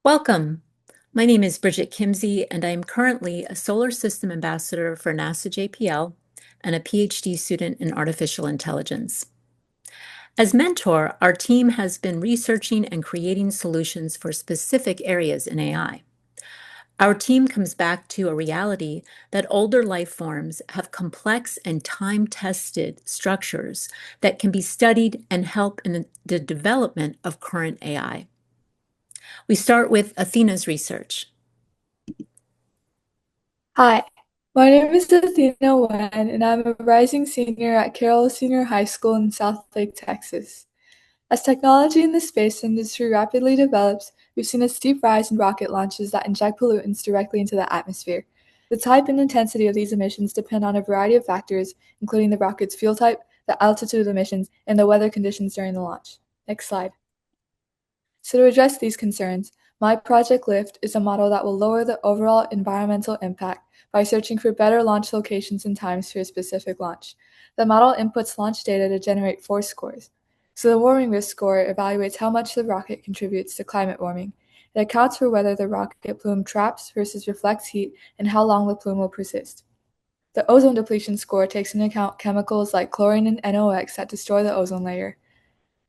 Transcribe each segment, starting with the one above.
Welcome. My name is Bridget Kimsey, and I am currently a Solar System Ambassador for NASA JPL and a PhD student in artificial intelligence. As mentor, our team has been researching and creating solutions for specific areas in AI. Our team comes back to a reality that older life forms have complex and time-tested structures that can be studied and help in the development of current AI. We start with Athena's research. Hi, my name is Athena Wen, and I'm a rising senior at Carroll Senior High School in Southlake, Texas. As technology in the space industry rapidly develops, we've seen a steep rise in rocket launches that inject pollutants directly into the atmosphere. The type and intensity of these emissions depend on a variety of factors, including the rocket's fuel type, the altitude of emissions, and the weather conditions during the launch. Next slide. So to address these concerns, my project LIFT is a model that will lower the overall environmental impact by searching for better launch locations and times for a specific launch. The model inputs launch data to generate 4 scores. So the warming risk score evaluates how much the rocket contributes to climate warming. It accounts for whether the rocket plume traps versus reflects heat and how long the plume will persist. The ozone depletion score takes into account chemicals like chlorine and NOx that destroy the ozone layer.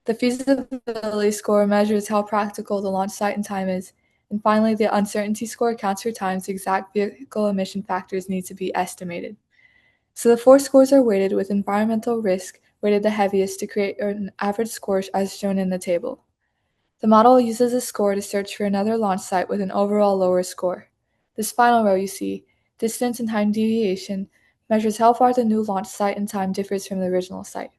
The feasibility score measures how practical the launch site and time is. And finally, the uncertainty score accounts for times exact vehicle emission factors need to be estimated. So the 4 scores are weighted with environmental risk weighted the heaviest to create an average score as shown in the table. The model uses a score to search for another launch site with an overall lower score. This final row you see, distance and time deviation, measures how far the new launch site and time differs from the original site.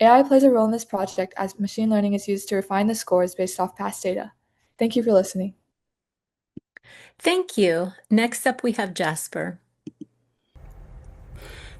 AI plays a role in this project as machine learning is used to refine the scores based off past data. Thank you for listening. Thank you. Next up, we have Jasper.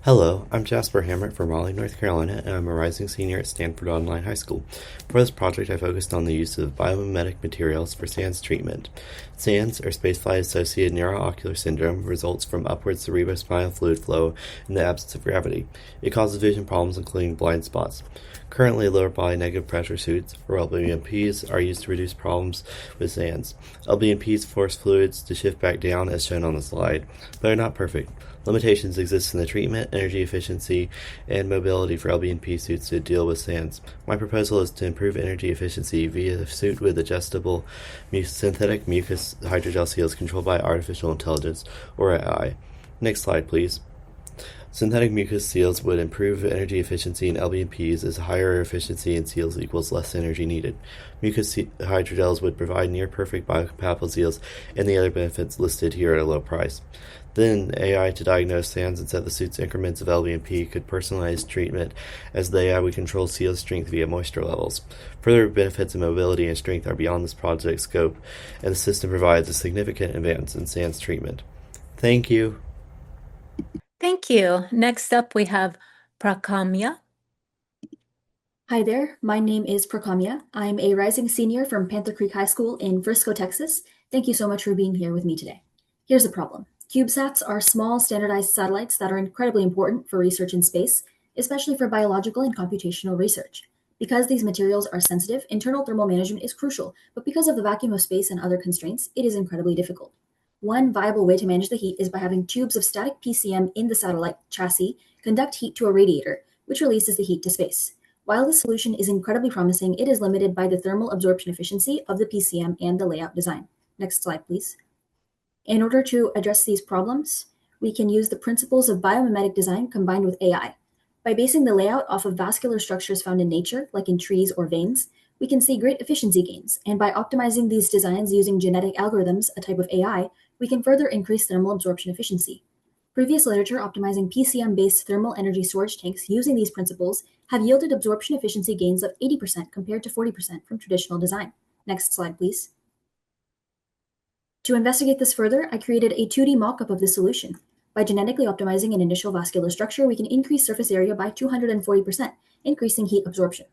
Hello, I'm Jasper Hammett from Raleigh, North Carolina, and I'm a rising senior at Stanford Online High School. For this project, I focused on the use of biomimetic materials for SANS treatment. SANS, or spaceflight-associated neuroocular syndrome, results from upward cerebrospinal fluid flow in the absence of gravity. It causes vision problems, including blind spots. Currently, lower body negative pressure suits, or LBNPs, are used to reduce problems with SANS. LBNPs force fluids to shift back down, as shown on the slide, but are not perfect. Limitations exist in the treatment, energy efficiency, and mobility for LBNP suits to deal with SANS. My proposal is to improve energy efficiency via a suit with adjustable synthetic mucus hydrogel seals controlled by artificial intelligence, or AI. Next slide, please. Synthetic mucus seals would improve energy efficiency in LBNPs as higher efficiency in seals equals less energy needed. Mucus hydrogels would provide near-perfect biocompatible seals and the other benefits listed here at a low price. Then, AI to diagnose SANS and set the suit's increments of LBNP could personalize treatment as the AI would control seal strength via moisture levels. Further benefits in mobility and strength are beyond this project's scope, and the system provides a significant advance in SANS treatment. Thank you. Thank you. Next up, we have Prakamya. Hi there, my name is Prakamya. I'm a rising senior from Panther Creek High School in Frisco, Texas. Thank you so much for being here with me today. Here's the problem. CubeSats are small, standardized satellites that are incredibly important for research in space, especially for biological and computational research. Because these materials are sensitive, internal thermal management is crucial, but because of the vacuum of space and other constraints, it is incredibly difficult. One viable way to manage the heat is by having tubes of static PCM in the satellite chassis conduct heat to a radiator, which releases the heat to space. While this solution is incredibly promising, it is limited by the thermal absorption efficiency of the PCM and the layout design. Next slide, please. In order to address these problems, we can use the principles of biomimetic design combined with AI. By basing the layout off of vascular structures found in nature, like in trees or veins, we can see great efficiency gains, and by optimizing these designs using genetic algorithms, a type of AI, we can further increase thermal absorption efficiency. Previous literature optimizing PCM-based thermal energy storage tanks using these principles have yielded absorption efficiency gains of 80% compared to 40% from traditional design. Next slide, please. To investigate this further, I created a 2D mock-up of this solution. By genetically optimizing an initial vascular structure, we can increase surface area by 240%, increasing heat absorption.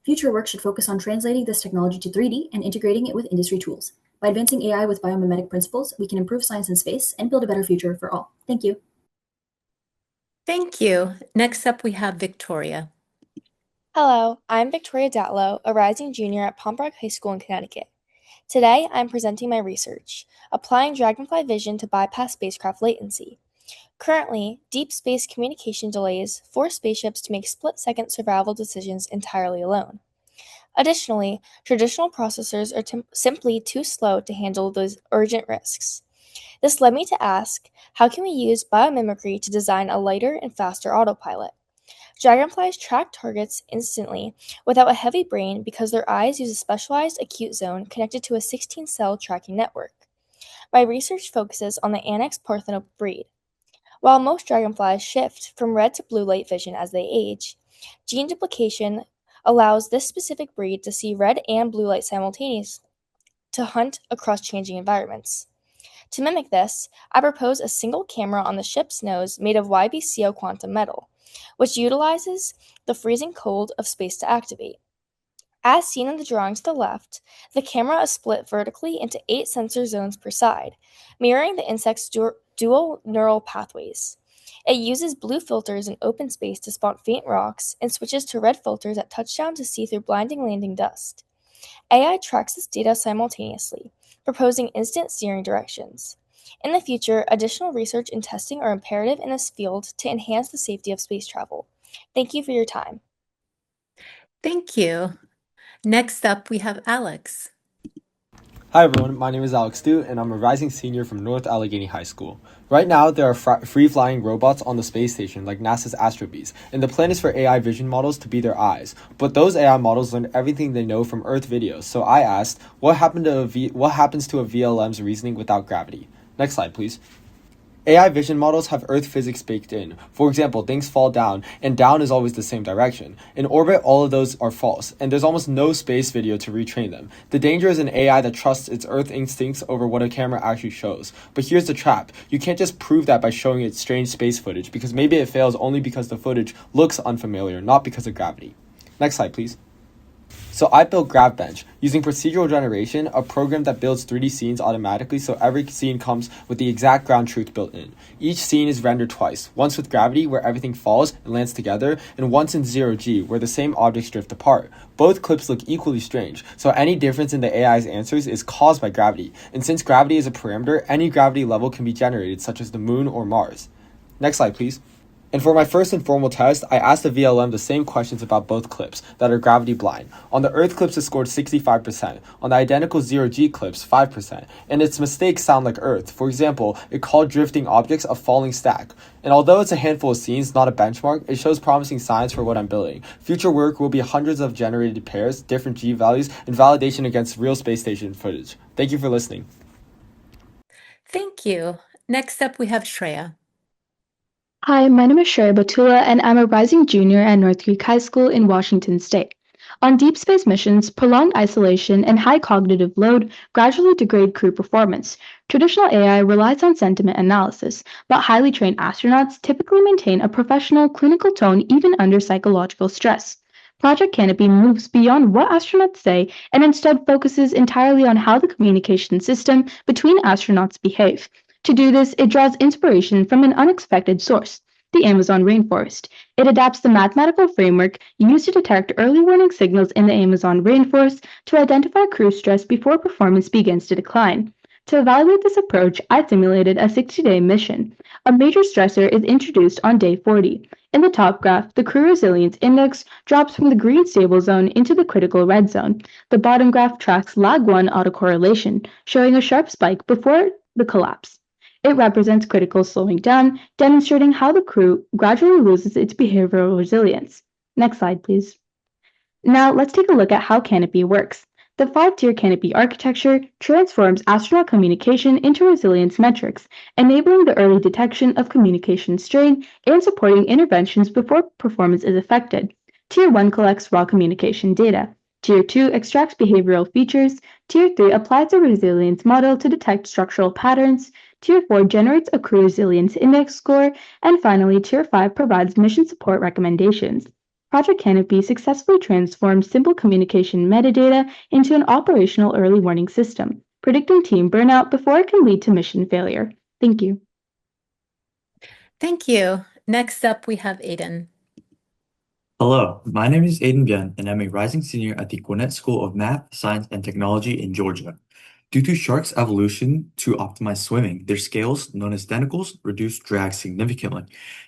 Future work should focus on translating this technology to 3D and integrating it with industry tools. By advancing AI with biomimetic principles, we can improve science in space and build a better future for all. Thank you. Thank you. Next up, we have Victoria. Hello, I'm Victoria Datlow, a rising junior at Pembroke High School in Connecticut. Today, I'm presenting my research, applying Dragonfly Vision to bypass spacecraft latency. Currently, deep space communication delays force spaceships to make split-second survival decisions entirely alone. Additionally, traditional processors are simply too slow to handle those urgent risks. This led me to ask, how can we use biomimicry to design a lighter and faster autopilot? Dragonflies track targets instantly without a heavy brain because their eyes use a specialized acute zone connected to a 16-cell tracking network. My research focuses on the Anax parthenope breed. While most dragonflies shift from red to blue light vision as they age, gene duplication allows this specific breed to see red and blue light simultaneously to hunt across changing environments. To mimic this, I propose a single camera on the ship's nose made of YBCO quantum metal, which utilizes the freezing cold of space to activate. As seen in the drawing to the left, the camera is split vertically into 8 sensor zones per side, mirroring the insect's dual neural pathways. It uses blue filters in open space to spot faint rocks and switches to red filters at touchdown to see through blinding landing dust. AI tracks this data simultaneously, proposing instant steering directions. In the future, additional research and testing are imperative in this field to enhance the safety of space travel. Thank you for your time. Thank you. Next up, we have Alex. Hi everyone, my name is Alex Du, and I'm a rising senior from North Allegheny High School. Right now, there are free-flying robots on the space station like NASA's Astrobees, and the plan is for AI vision models to be their eyes. But those AI models learn everything they know from Earth videos, so I asked, what happens to a VLM's reasoning without gravity? Next slide, please. AI vision models have Earth physics baked in. For example, things fall down, and down is always the same direction. In orbit, all of those are false, and there's almost no space video to retrain them. The danger is an AI that trusts its Earth instincts over what a camera actually shows. But here's the trap. You can't just prove that by showing it strange space footage, because maybe it fails only because the footage looks unfamiliar, not because of gravity. Next slide, please. So I built GravBench using procedural generation, a program that builds 3D scenes automatically so every scene comes with the exact ground truth built in. Each scene is rendered twice, once with gravity where everything falls and lands together, and once in 0G where the same objects drift apart. Both clips look equally strange, so any difference in the AI's answers is caused by gravity, and since gravity is a parameter, any gravity level can be generated, such as the moon or Mars. Next slide, please. And for my first informal test, I asked the VLM the same questions about both clips that are gravity blind. On the Earth clips, it scored 65%. On the identical 0G clips, 5%. And its mistakes sound like Earth. For example, it called drifting objects a falling stack. And although it's a handful of scenes, not a benchmark, it shows promising signs for what I'm building. Future work will be hundreds of generated pairs, different G values, and validation against real space station footage. Thank you for listening. Thank you. Next up, we have Shreya. Hi, my name is Shreya Batula, and I'm a rising junior at North Creek High School in Washington State. On deep space missions, prolonged isolation and high cognitive load gradually degrade crew performance. Traditional AI relies on sentiment analysis, but highly trained astronauts typically maintain a professional, clinical tone even under psychological stress. Project Canopy moves beyond what astronauts say and instead focuses entirely on how the communication system between astronauts behave. To do this, it draws inspiration from an unexpected source, the Amazon rainforest. It adapts the mathematical framework used to detect early warning signals in the Amazon rainforest to identify crew stress before performance begins to decline. To evaluate this approach, I simulated a 60-day mission. A major stressor is introduced on day 40. In the top graph, the crew resilience index drops from the green stable zone into the critical red zone. The bottom graph tracks lag 1 autocorrelation, showing a sharp spike before the collapse. It represents critical slowing down, demonstrating how the crew gradually loses its behavioral resilience. Next slide, please. Now, let's take a look at how Canopy works. The 5-tier Canopy architecture transforms astronaut communication into resilience metrics, enabling the early detection of communication strain and supporting interventions before performance is affected. Tier 1 collects raw communication data. Tier 2 extracts behavioral features. Tier 3 applies a resilience model to detect structural patterns. Tier 4 generates a crew resilience index score, and finally, Tier 5 provides mission support recommendations. Project Canopy successfully transforms simple communication metadata into an operational early warning system, predicting team burnout before it can lead to mission failure. Thank you. Thank you. Next up, we have Aiden. Hello, my name is Aiden Bien, and I'm a rising senior at the Gwinnett School of Math, Science, and Technology in Georgia. Due to sharks' evolution to optimize swimming, their scales, known as denticles, reduce drag significantly.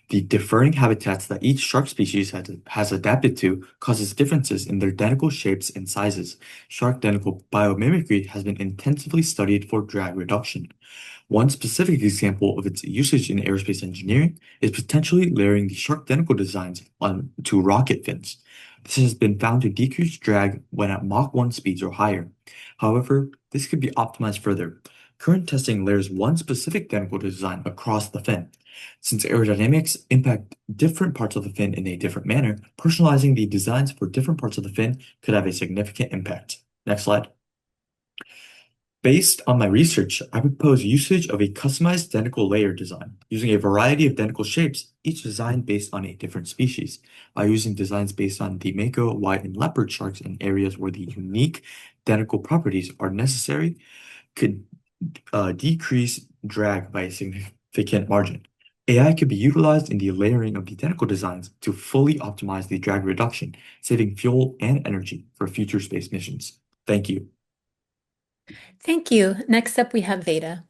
The differing habitats that each shark species has adapted to causes differences in their denticle shapes and sizes. Shark denticle biomimicry has been intensively studied for drag reduction. One specific example of its usage in aerospace engineering is potentially layering the shark denticle designs onto rocket fins. This has been found to decrease drag when at Mach 1 speeds or higher. However, this could be optimized further. Current testing layers one specific denticle design across the fin. Since aerodynamics impact different parts of the fin in a different manner, personalizing the designs for different parts of the fin could have a significant impact. Next slide. Based on my research, I propose usage of a customized denticle layer design, using a variety of denticle shapes, each design based on a different species. By using designs based on the mako, white, and leopard sharks in areas where the unique denticle properties are necessary, could decrease drag by a significant margin. AI could be utilized in the layering of the denticle designs to fully optimize the drag reduction, saving fuel and energy for future space missions. Thank you. Thank you. Next up, we have Veda.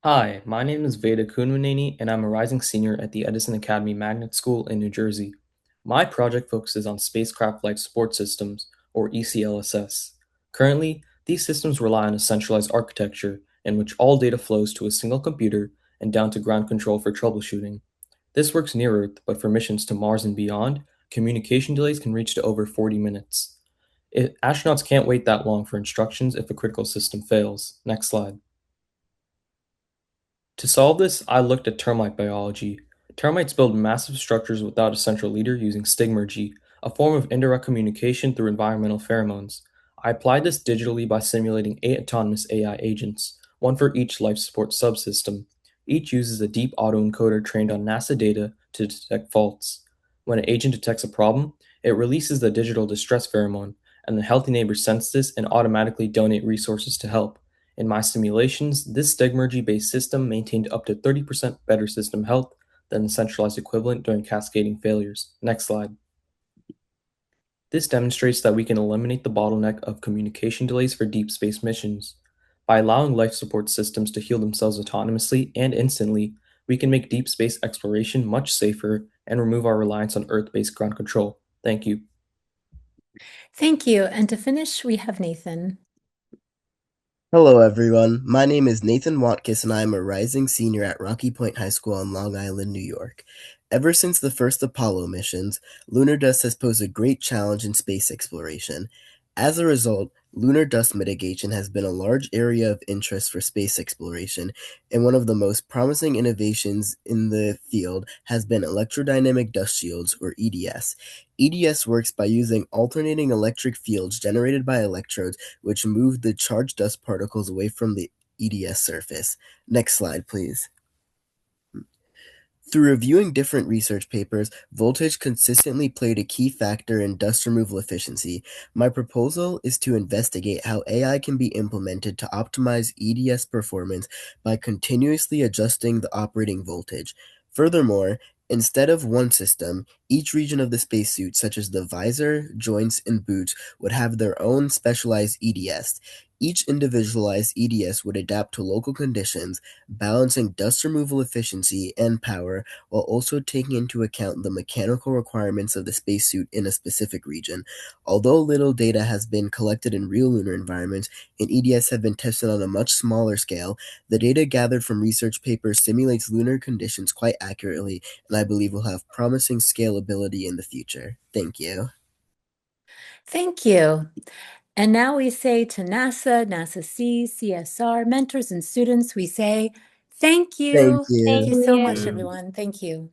Hi, my name is Veda Kunwaneni, and I'm a rising senior at the Edison Academy Magnet School in New Jersey. My project focuses on spacecraft life support systems, or ECLSS. Currently, these systems rely on a centralized architecture in which all data flows to a single computer and down to ground control for troubleshooting. This works near Earth, but for missions to Mars and beyond, communication delays can reach to over 40 minutes. Astronauts can't wait that long for instructions if a critical system fails. Next slide. To solve this, I looked at termite biology. Termites build massive structures without a central leader using stigmergy, a form of indirect communication through environmental pheromones. I applied this digitally by simulating 8 autonomous AI agents, one for each life support subsystem. Each uses a deep autoencoder trained on NASA data to detect faults. When an agent detects a problem, it releases the digital distress pheromone, and the healthy neighbors sense this and automatically donate resources to help. In my simulations, this stigmergy-based system maintained up to 30% better system health than the centralized equivalent during cascading failures. Next slide. This demonstrates that we can eliminate the bottleneck of communication delays for deep space missions. By allowing life support systems to heal themselves autonomously and instantly, we can make deep space exploration much safer and remove our reliance on Earth-based ground control. Thank you. Thank you. And to finish, we have Nathan. Hello, everyone. My name is Nathan Watkis, and I am a rising senior at Rocky Point High School on Long Island, New York. Ever since the first Apollo missions, lunar dust has posed a great challenge in space exploration. As a result, lunar dust mitigation has been a large area of interest for space exploration, and one of the most promising innovations in the field has been electrodynamic dust shields, or EDS. EDS works by using alternating electric fields generated by electrodes which move the charged dust particles away from the EDS surface. Next slide, please. Through reviewing different research papers, voltage consistently played a key factor in dust removal efficiency. My proposal is to investigate how AI can be implemented to optimize EDS performance by continuously adjusting the operating voltage. Furthermore, instead of one system, each region of the spacesuit, such as the visor, joints, and boots, would have their own specialized EDS. Each individualized EDS would adapt to local conditions, balancing dust removal efficiency and power while also taking into account the mechanical requirements of the spacesuit in a specific region. Although little data has been collected in real lunar environments and EDS have been tested on a much smaller scale, the data gathered from research papers simulates lunar conditions quite accurately, and I believe will have promising scalability in the future. Thank you. Thank you. And now we say to NASA, NASA C, CSR, mentors and students, we say thank you. Thank you. Thank you so Thank much, you. everyone. Thank you.